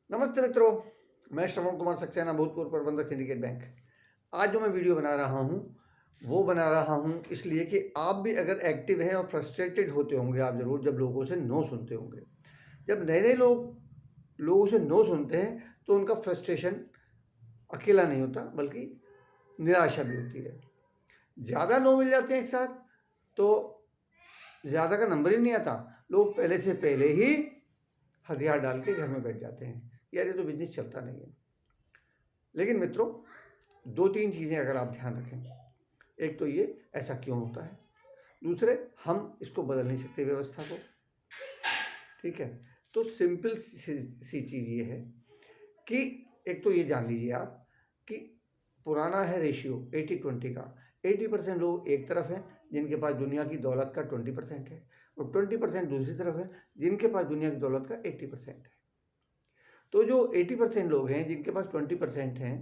नमस्ते मित्रों, मैं श्रवण कुमार सक्सेना, भूतपूर्व प्रबंधक सिंडिकेट बैंक। आज जो मैं वीडियो बना रहा हूँ वो बना रहा हूँ इसलिए कि आप भी अगर एक्टिव हैं और फ्रस्ट्रेटेड होते होंगे आप ज़रूर जब लोगों से नो सुनते होंगे। जब नए नए लोगों से नो सुनते हैं तो उनका फ्रस्ट्रेशन अकेला नहीं होता बल्कि निराशा भी होती है। ज़्यादा नो मिल जाते हैं एक साथ तो ज़्यादा का नंबर ही नहीं आता, लोग पहले से पहले ही हथियार डाल के घर में बैठ जाते हैं, यार ये तो बिजनेस चलता नहीं है। लेकिन मित्रों, दो तीन चीज़ें अगर आप ध्यान रखें, एक तो ये ऐसा क्यों होता है, दूसरे हम इसको बदल नहीं सकते व्यवस्था को, ठीक है। तो सिंपल सी चीज़ ये है कि एक तो ये जान लीजिए आप कि पुराना है रेशियो 80-20 का। 80% लोग एक तरफ हैं जिनके पास दुनिया की दौलत का 20% है और 20% दूसरी तरफ है जिनके पास दुनिया की दौलत का 80% है। तो जो 80% लोग हैं जिनके पास 20% हैं,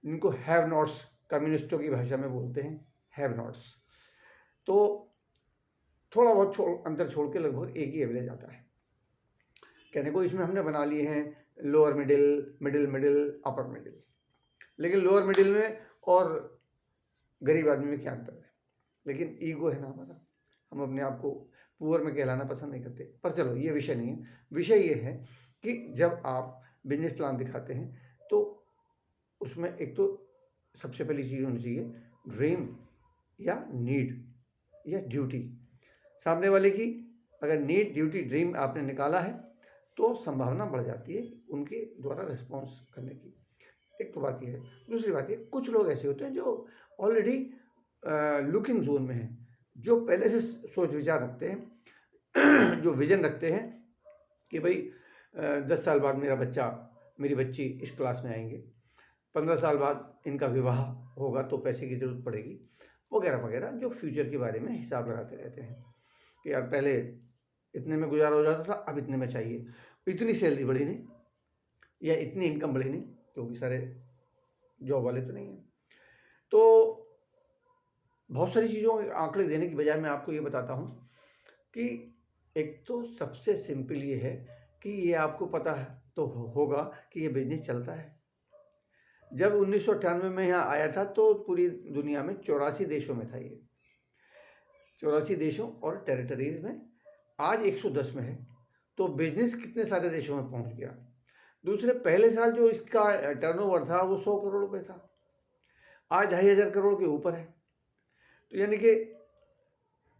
इनको हैव नॉट्स कम्युनिस्टों की भाषा में बोलते हैं, हैव नॉट्स। तो थोड़ा बहुत अंतर छोड़ के लगभग एक ही एवरेज आता है। कहने को इसमें हमने बना लिए हैं lower middle, middle middle, upper middle, लेकिन लोअर मिडिल में और गरीब आदमी में क्या अंतर है। लेकिन ईगो है ना हमारा, हम अपने आप को पुअर में कहलाना पसंद नहीं करते। पर चलो ये विषय नहीं है। विषय ये है कि जब आप बिजनेस प्लान दिखाते हैं तो उसमें एक तो सबसे पहली चीज़ होनी चाहिए ड्रीम या नीड या ड्यूटी। सामने वाले की अगर नीड, ड्यूटी, ड्रीम आपने निकाला है तो संभावना बढ़ जाती है उनके द्वारा रिस्पॉन्स करने की। एक तो बात ये है। दूसरी बात ये, कुछ लोग ऐसे होते हैं जो ऑलरेडी लुकिंग जोन में हैं, जो पहले से सोच विचार रखते हैं जो विजन रखते हैं कि भाई 10 साल बाद मेरा बच्चा, मेरी बच्ची इस क्लास में आएंगे, 15 साल बाद इनका विवाह होगा तो पैसे की ज़रूरत पड़ेगी, वगैरह वगैरह, जो फ्यूचर के बारे में हिसाब लगाते रहते हैं कि यार पहले इतने में गुजारा हो जाता था, अब इतने में चाहिए, इतनी सैलरी बढ़ी नहीं या इतनी इनकम बढ़ी नहीं, क्योंकि सारे जॉब वाले तो नहीं हैं। तो बहुत सारी चीज़ों के आंकड़े देने की बजाय मैं आपको ये बताता हूँ कि एक तो सबसे सिंपल ये है कि ये आपको पता है तो होगा कि ये बिजनेस चलता है। जब 1998 में यहाँ आया था तो पूरी दुनिया में 84 देशों में था ये, 84 देशों और टेरिटरीज में। आज 110 में है, तो बिजनेस कितने सारे देशों में पहुँच गया। दूसरे, पहले साल जो इसका टर्नओवर था वो 100 करोड़ रुपये था, आज 2500 करोड़ के ऊपर है। तो यानी कि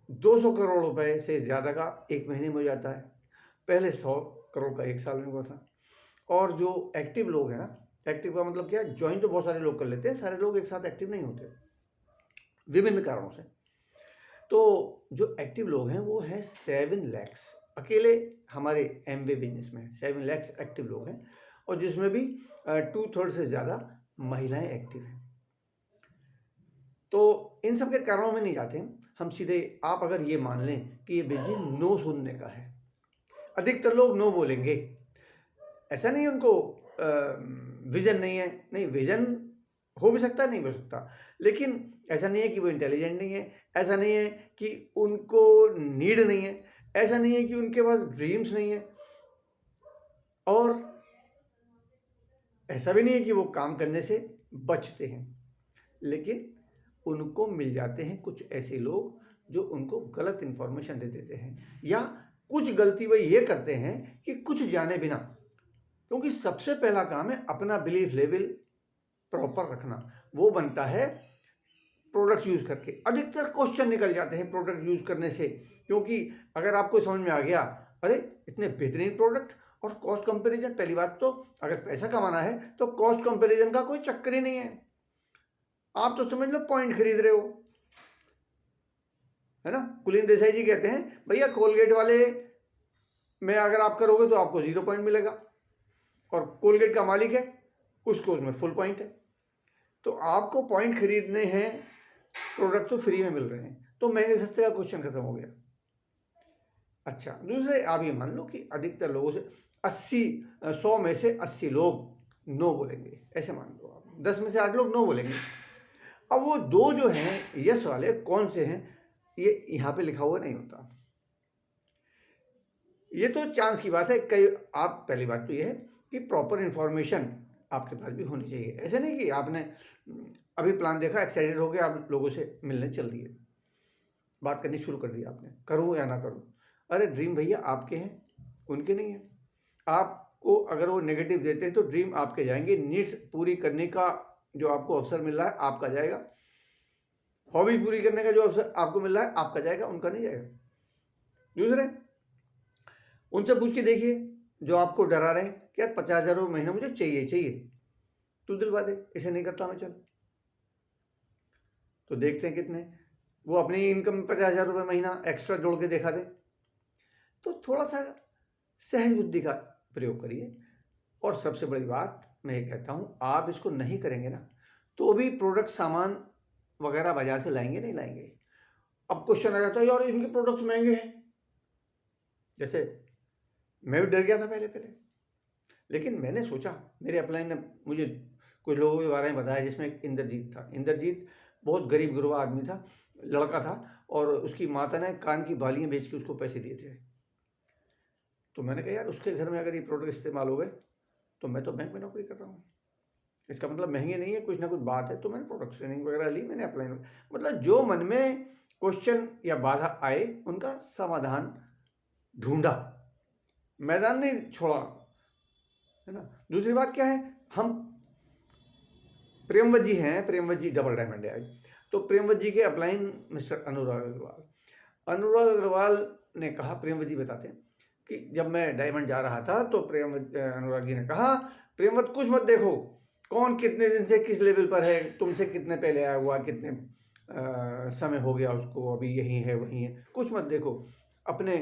200 करोड़ रुपए से ज़्यादा का एक महीने में हो जाता है, पहले 100 करोड़ का एक साल में हुआ था। और जो एक्टिव लोग हैं ना, एक्टिव का मतलब क्या है, ज्वाइन तो बहुत सारे लोग कर लेते हैं, सारे लोग एक साथ एक्टिव नहीं होते विभिन्न कारणों से। तो जो एक्टिव लोग हैं वो है 7 लाख अकेले हमारे एमवे बिजनेस में 7 लाख एक्टिव लोग हैं, और जिसमें भी 2/3 से ज़्यादा महिलाएं एक्टिव हैं। तो इन सब के कारणों में नहीं जाते हम सीधे। आप अगर ये मान लें कि ये बिजनेस नो सुनने का है, अधिकतर लोग नो बोलेंगे। ऐसा नहीं उनको विजन नहीं है, नहीं, विजन हो भी सकता है, नहीं हो सकता, लेकिन ऐसा नहीं है कि वो इंटेलिजेंट नहीं है, ऐसा नहीं है कि उनको नीड नहीं है, ऐसा नहीं है कि उनके पास ड्रीम्स नहीं है, और ऐसा भी नहीं है कि वो काम करने से बचते हैं। लेकिन उनको मिल जाते हैं कुछ ऐसे लोग जो उनको गलत इन्फॉर्मेशन दे देते हैं, या कुछ गलती वो ये करते हैं कि कुछ जाने बिना, क्योंकि सबसे पहला काम है अपना बिलीफ लेवल प्रॉपर रखना, वो बनता है प्रोडक्ट यूज़ करके। अधिकतर क्वेश्चन निकल जाते हैं प्रोडक्ट यूज़ करने से, क्योंकि अगर आपको समझ में आ गया अरे इतने बेहतरीन प्रोडक्ट और कॉस्ट कंपैरिजन, पहली बात तो अगर पैसा कमाना है तो कॉस्ट कंपैरिजन का कोई चक्कर ही नहीं है। आप तो समझ लो पॉइंट खरीद रहे हो, है ना। कुलीन देसाई जी कहते हैं भैया कोलगेट वाले में अगर आप करोगे तो आपको 0 पॉइंट मिलेगा, और कोलगेट का मालिक है उसको उसमें फुल पॉइंट है। तो आपको पॉइंट खरीदने हैं, प्रोडक्ट तो फ्री में मिल रहे हैं, तो महंगे सस्ते का क्वेश्चन खत्म हो गया। अच्छा, दूसरे, आप ये मान लो कि अधिकतर लोगों से 100 में से 80 लोग नो बोलेंगे, ऐसे मान लो आप, 10 में से 8 लोग नो बोलेंगे। अब वो 2 जो हैं यस वाले कौन से हैं, ये यहाँ पे लिखा हुआ नहीं होता, ये तो चांस की बात है। कई आप, पहली बात तो ये है कि प्रॉपर इन्फॉर्मेशन आपके पास भी होनी चाहिए। ऐसे नहीं कि आपने अभी प्लान देखा, एक्साइटेड हो गए, आप लोगों से मिलने चल दिए, बात करनी शुरू कर दी आपने, करूँ या ना करूँ। अरे ड्रीम भैया आपके हैं, उनके नहीं है। आपको अगर वो नेगेटिव देते हैं तो ड्रीम आपके जाएंगे, नीड्स पूरी करने का जो आपको अवसर मिल रहा है आपका जाएगा, हॉबी पूरी करने का जो अवसर आपको मिल रहा है आपका जाएगा, उनका नहीं जाएगा। दूसरे, उनसे पूछ के देखिए जो आपको डरा रहे हैं कि यार 50,000 रुपये महीना मुझे चाहिए, तू दिलवा दे, इसे नहीं करता मैं, चल। तो देखते हैं कितने वो अपनी इनकम में 50,000 रुपये महीना एक्स्ट्रा जोड़ के दिखा दे। तो थोड़ा सा सहज बुद्धि का प्रयोग करिए। और सबसे बड़ी बात मैं ये कहता हूँ, आप इसको नहीं करेंगे ना तो भी प्रोडक्ट सामान वगैरह बाजार से लाएंगे नहीं लाएंगे। अब क्वेश्चन आ जाता है यार इनके प्रोडक्ट्स महंगे हैं, जैसे मैं भी डर गया था पहले, लेकिन मैंने सोचा, मेरे अपलाइन ने मुझे कुछ लोगों के बारे में बताया, जिसमें एक इंद्रजीत था। इंद्रजीत बहुत गरीब गुरबा आदमी था, लड़का था, और उसकी माता ने कान की बालियाँ बेच के उसको पैसे दिए थे। तो मैंने कहा यार उसके घर में अगर ये प्रोडक्ट इस्तेमाल हो गए तो मैं तो बैंक में नौकरी कर रहा हूँ, इसका मतलब महंगे नहीं है, कुछ ना कुछ बात है। तो मैंने प्रोडक्ट ट्रेनिंग वगैरह ली, मैंने अप्लाई, मतलब जो मन में क्वेश्चन या बाधा आए उनका समाधान ढूंढा, मैदान नहीं छोड़ा, है ना। दूसरी बात क्या है, हम प्रेमवत जी हैं, प्रेमवत जी डबल डायमंड है। तो प्रेमवत जी के अपलाइन मिस्टर अनुराग अग्रवाल ने कहा, प्रेमवत जी बताते हैं कि जब मैं डायमंड जा रहा था तो अनुराग जी ने कहा, प्रेमवत कुछ मत देखो कौन कितने दिन से किस लेवल पर है, तुमसे कितने पहले आया हुआ, कितने समय हो गया उसको, अभी यही है वही है, कुछ मत देखो, अपने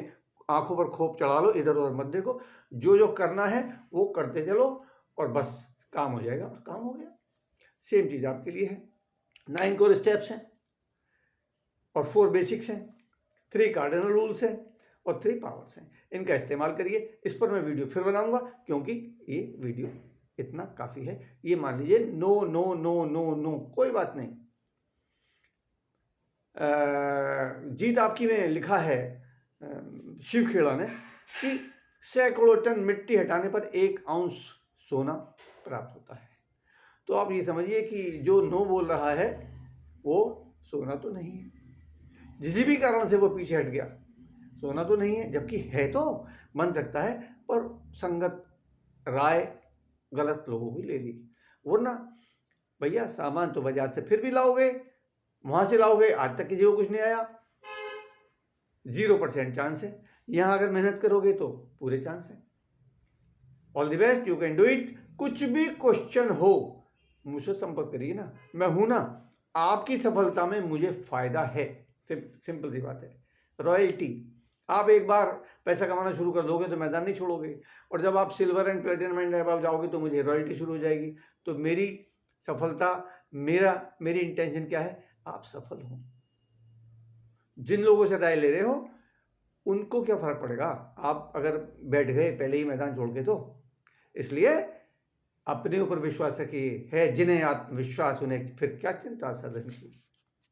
आंखों पर खोप चढ़ा लो, इधर उधर मत देखो, जो करना है वो करते चलो और बस काम हो जाएगा। और काम हो गया। सेम चीज़ आपके लिए है। 9 कोर स्टेप्स हैं और 4 बेसिक्स हैं, 3 कार्डिनल रूल्स हैं और 3 पावर्स हैं। इनका इस्तेमाल करिए। इस पर मैं वीडियो फिर बनाऊंगा, क्योंकि ये वीडियो इतना काफ़ी है। ये मान लीजिए no no no no no, कोई बात नहीं। जीत आपकी में लिखा है शिव खेड़ा ने कि सैकड़ों टन मिट्टी हटाने पर 1 आउंस सोना प्राप्त होता है। तो आप ये समझिए कि जो नो बोल रहा है वो सोना तो नहीं है, जिस भी कारण से वो पीछे हट गया, सोना तो नहीं है, जबकि है तो बन सकता है, पर संगत राय गलत लोगों की ले ली। वरना भैया सामान तो बाजार से फिर भी लाओगे, वहां से लाओगे, आज तक किसी को कुछ नहीं आया, 0% चांस है। यहां अगर मेहनत करोगे तो पूरे चांस है। All the best, you can do it. कुछ भी क्वेश्चन हो मुझसे संपर्क करिए ना, मैं हूं ना, आपकी सफलता में मुझे फायदा है। सिंपल सी बात है। रॉयल्टी, आप एक बार पैसा कमाना शुरू कर दोगे तो मैदान नहीं छोड़ोगे, और जब आप silver and platinum and above जाओगे तो मुझे रॉयल्टी शुरू हो जाएगी। तो मेरी सफलता, मेरी इंटेंशन क्या है, आप सफल हो। जिन लोगों से राय ले रहे हो उनको क्या फर्क पड़ेगा, आप अगर बैठ गए पहले ही मैदान छोड़ के। तो इसलिए अपने ऊपर विश्वास रखिए, है जिन्हें आत्मविश्वास उन्हें फिर क्या चिंता सदन की।